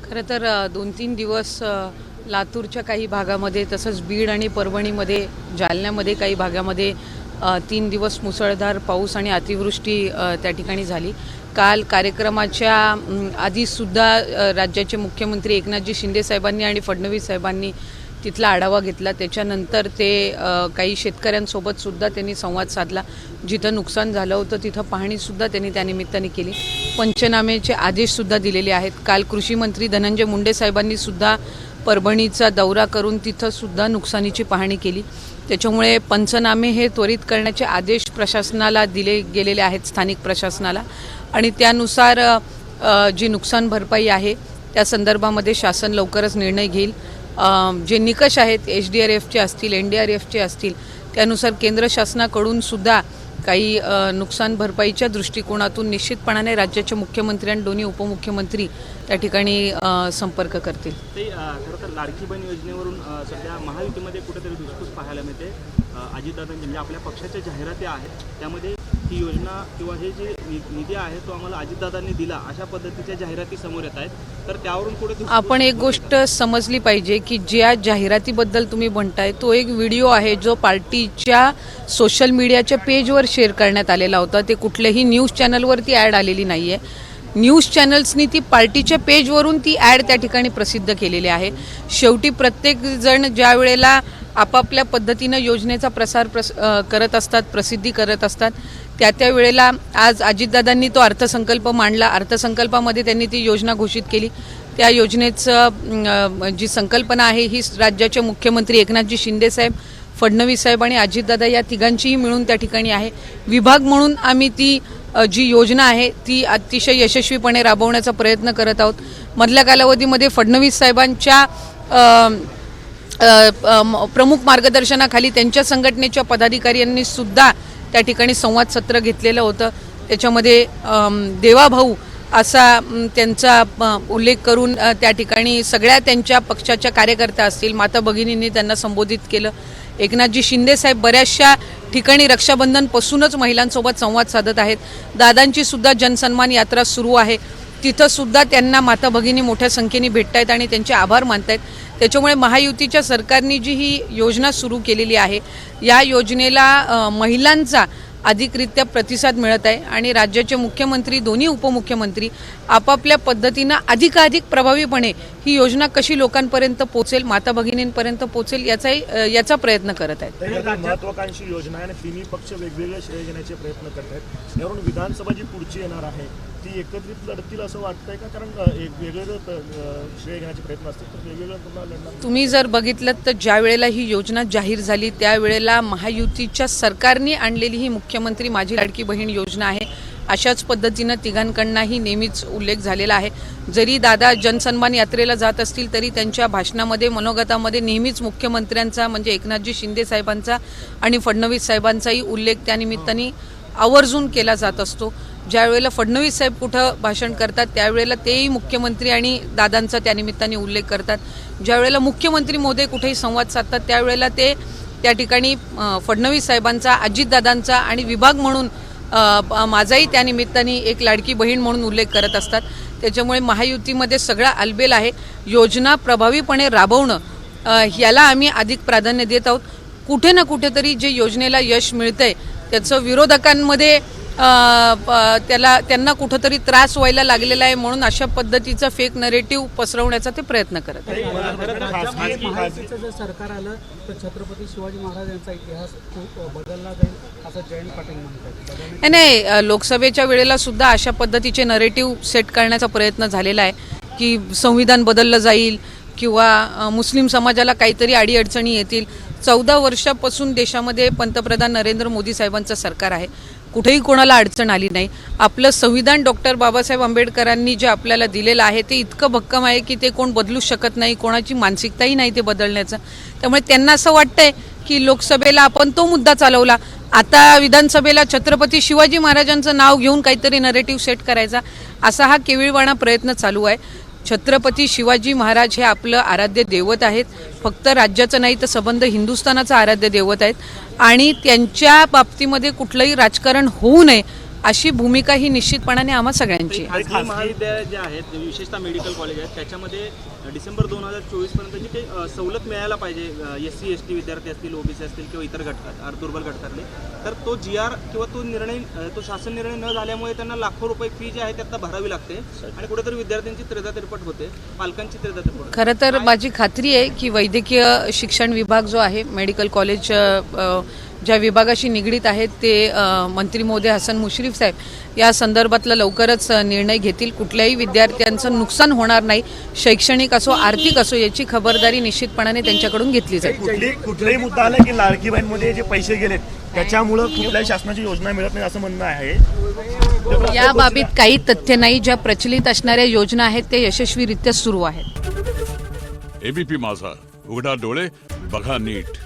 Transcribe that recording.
खरं तर 2-3 दिवस लातूरच्या काही भागामध्ये तसंच बीड आणि परभणीमध्ये जालन्यामध्ये काही भागामध्ये 3 दिवस मुसळधार पाऊस आणि अतिवृष्टी त्या ठिकाणी झाली। काल कार्यक्रमाच्या आधीसुद्धा राज्याचे मुख्यमंत्री एकनाथजी शिंदे साहेबांनी आणि फडणवीस साहेबांनी तिथला आढावा घेतला। त्याच्यानंतर ते काही शेतकऱ्यांसोबत सुद्धा त्यांनी संवाद साधला। जिथं नुकसान झालं होतं तिथं पाहणीसुद्धा त्यांनी त्यानिमित्ताने केली। पंचनामेचे आदेशसुद्धा दिलेले आहेत। काल कृषी मंत्री धनंजय मुंडे साहेबांनी सुद्धा परभणीचा दौरा करून तिथं सुद्धा नुकसानीची पाहणी केली। त्याच्यामुळे पंचनामे हे त्वरित करण्याचे आदेश प्रशासनाला दिले गेलेले आहेत, स्थानिक प्रशासनाला, आणि त्यानुसार जी नुकसान भरपाई आहे त्या संदर्भामध्ये शासन लवकरच निर्णय घेईल। जे निकष आहेत HDRFचे असतील, NDRFचे असतील, त्यानुसार केंद्र शासनाकडून सुद्धा काही नुकसान भरपाईच्या दृष्टिकोनातून निश्चितपणाने राज्याचे मुख्यमंत्री आणि दोन्ही उपमुख्यमंत्री त्या ठिकाणी संपर्क करतील। ते खरं तर लाडकी बहीण योजनेवरून सध्या महायुतीमध्ये कुठेतरी धुसफूस पाहायला मिळते। अजितदादांची म्हणजे आपल्या पक्षाच्या जाहिराती आहेत त्यामध्ये ही योजना किंवा हे जे निधी आहे तो आम्हाला अजितदादांनी दिला अशा पद्धतीच्या जाहिराती समोर येत आहेत। तर त्यावरून कुठे आपण एक गोष्ट समजली पाहिजे की ज्या जाहिरातीबद्दल तुम्ही म्हणताय तो एक व्हिडिओ आहे जो पार्टीच्या सोशल मीडियाच्या पेजवर शेअर करण्यात आलेला होता। ते कुठल्याही न्यूज चॅनलवरती ॲड आलेली नाहीये। न्यूज चॅनल्सनी ती पार्टीच्या पेजवरून ती ॲड त्या ठिकाणी प्रसिद्ध केलेली आहे। शेवटी प्रत्येक जण ज्या वेळेला आपापल्या पद्धतीनं योजनेचा प्रसार करत असतात, प्रसिद्धी करत असतात, त्या वेळेला आज अजितदादांनी तो अर्थसंकल्प मांडला। अर्थसंकल्पामध्ये त्यांनी ती योजना घोषित केली। त्या योजनेचं जी संकल्पना आहे ही राज्याचे मुख्यमंत्री एकनाथजी शिंदे साहेब, फडणवीस साहेब आणि अजितदादा या तिघांचीही मिळून त्या ठिकाणी आहे। विभाग म्हणून आम्ही ती जी योजना आहे ती अतिशय यशस्वीपणे राबवण्याचा प्रयत्न करत आहोत। मधल्या कालावधीमध्ये फडणवीस साहेबांच्या प्रमुख मार्गदर्शनाखाली त्यांच्या संघटनेच्या पदाधिकाऱ्यांनी सुद्धा त्या ठिकाणी संवाद सत्र घेतलेलं होतं। त्याच्यामध्ये देवाभाऊ असा त्यांचा उल्लेख करून त्या ठिकाणी सगळ्या त्यांच्या पक्षाच्या कार्यकर्त्या असतील, माता भगिनींनी त्यांना संबोधित केलं। एकनाथजी शिंदे साहेब बऱ्याचशा ठिकाणी रक्षाबंधनपासूनच महिलांसोबत संवाद साधत आहेत। दादांची सुद्धा जनसन्मान यात्रा सुरू आहे, तिथं सुद्धा त्यांना माता भगिनी मोठ्या संख्येने भेटतायत आणि त्यांचे आभार मानतायत। त्याच्यामुळे महायुतीच्या सरकारने जी ही योजना सुरू केलेली आहे या योजनेला महिलांचा अधिकरित्या प्रतिसाद मिळत आहे आणि राज्याचे मुख्यमंत्री, दोन्ही उपमुख्यमंत्री आपापल्या पद्धतीनं अधिकाधिक प्रभावीपणे ही योजना कशी लोकांपर्यंत पोहोचेल, माता भगिनींपर्यंत पोहोचेल याचा प्रयत्न करत आहेत। महत्वाकांक्षी योजना आहे आणि तिन्ही पक्ष वेगवेगळे श्रेय घेण्याचे प्रयत्न करत आहेत। यावरून विधानसभा जी पुढची येणार आहे ती एकत्रित लढतील असं वाटतंय का? कारण वेगवेगळं श्रेय घेण्याचे प्रयत्न असतील तर वेगवेगळं पुन्हा लढणार। तुम्ही जर बघितलं तर ज्या वेळेला ही योजना जाहीर झाली त्यावेळेला महायुतीच्या सरकारने आणलेली ही मुख्यमंत्री माझी लाडकी बहीण योजना आहे अशाच पद्धतीनं तिघांकडूनही नेहमीच उल्लेख झालेला आहे। जरी दादा जनसन्मान यात्रेला जात असतील तरी त्यांच्या भाषणामध्ये, मनोगतामध्ये नेहमीच मुख्यमंत्र्यांचा म्हणजे एकनाथजी शिंदे साहेबांचा आणि फडणवीस साहेबांचाही उल्लेख त्यानिमित्ताने आवर्जून केला जात असतो। ज्या वेळेला फडणवीस साहेब कुठं भाषण करतात त्यावेळेला तेही मुख्यमंत्री आणि दादांचा त्यानिमित्ताने उल्लेख करतात। ज्या वेळेला मुख्यमंत्री महोदय कुठेही संवाद साधतात त्यावेळेला ते त्या ठिकाणी फडणवीस साहेबांचा, अजितदादांचा आणि विभाग म्हणून माझाही त्यानिमित्ताने एक लाडकी बहीण म्हणून उल्लेख करत असतात। त्याच्यामुळे महायुतीमध्ये सगळा अलबेल आहे। योजना प्रभावीपणे राबवणं याला आम्ही अधिक प्राधान्य देत आहोत। कुठे ना कुठेतरी जे योजनेला यश मिळतंय त्याचं विरोधकांमध्ये त्यांना कुठंतरी त्रास व्हायला लागलेला आहे, म्हणून अशा पद्धतीचा फेक नरेटिव्ह पसरवण्याचा ते प्रयत्न करत आहेत। महाराष्ट्राचं जर सरकार आलं तर छत्रपती शिवाजी महाराज यांचा इतिहास खूप बदलला जाईल असं जयंत पाटील म्हणतात। नाही, लोकसभेच्या वेळेला सुद्धा अशा पद्धतीचे नरेटिव्ह सेट करण्याचा प्रयत्न झालेला आहे की संविधान बदललं जाईल किंवा मुस्लिम समाजाला काहीतरी अडीअडचणी येतील। 14 वर्षापासून देशामध्ये पंतप्रधान नरेंद्र मोदी साहेबांचं सरकार आहे, कुठेही कोणाला अडचण आली नाही। आपलं संविधान डॉक्टर बाबासाहेब आंबेडकरांनी जे आपल्याला दिलेलं आहे ते इतकं भक्कम आहे की ते कोण बदलू शकत नाही, कोणाची मानसिकताही नाही ते बदलण्याचं। त्यामुळे त्यांना असं वाटतंय की लोकसभेला आपण तो मुद्दा चालवला, आता विधानसभेला छत्रपती शिवाजी महाराजांचं नाव घेऊन काहीतरी नरेटिव्ह सेट करायचा, असा हा केविळवाणा प्रयत्न चालू आहे। छत्रपती शिवाजी महाराज हे आपलं आराध्य दैवत आहेत, फक्त राज्याचं नाही तर संबंध हिंदुस्थानाचं आराध्य दैवत आहेत आणि त्यांच्या बाबतीमध्ये कुठलंही राजकारण होऊ नये अशी भूमिका ही निश्चितपणाने आम्हा सगळ्यांची आहे. खाजगी महाविद्यालय जे आहेत विशेषतः मेडिकल कॉलेज आहेत त्याच्यामध्ये डिसेंबर 2024 पर्यंत जी काही सवलत मिळायला पाहिजे SC ST विद्यार्थी असतील OBC असतील किंवा इतर घटकात दुर्बल घटकातले तर तो GR किंवा तो निर्णय तो शासन निर्णय न झाल्यामुळे त्यांना लाखो रुपये फी जी आहे ती आता भरावी लागते आणि कुठेतरी विद्यार्थ्यांची त्रेधातिरपट होते पालकांची त्रेधातिरपट होते. खरं तर माझी खात्री आहे की वैद्यकीय शिक्षण विभाग जो आहे मेडिकल कॉलेज ज्या विभागाशी निगडीत आहेत ते मंत्री महोदय हसन मुश्रीफ साहेब या संदर्भातला लवकरच निर्णय घेतील. कुठल्याही विद्यार्थ्यांचं नुकसान होणार नाही, शैक्षणिक असो आर्थिक असो याची खबरदारी निश्चितपणाने त्यांच्याकडून घेतली जाईल. कुठलाही मुद्दा आला की लाडकी बहीणमध्ये जे पैसे गेलेत त्याच्यामुळं कुठल्याही शासनाची योजना मिळत नाही असं म्हणणं आहे. या बाबतीत काही तथ्य नाही. ज्या प्रचलित असणाऱ्या योजना आहेत त्या यशस्वीरित्या सुरू आहेत. ABP माझा, उघडा डोळे बघा नीट.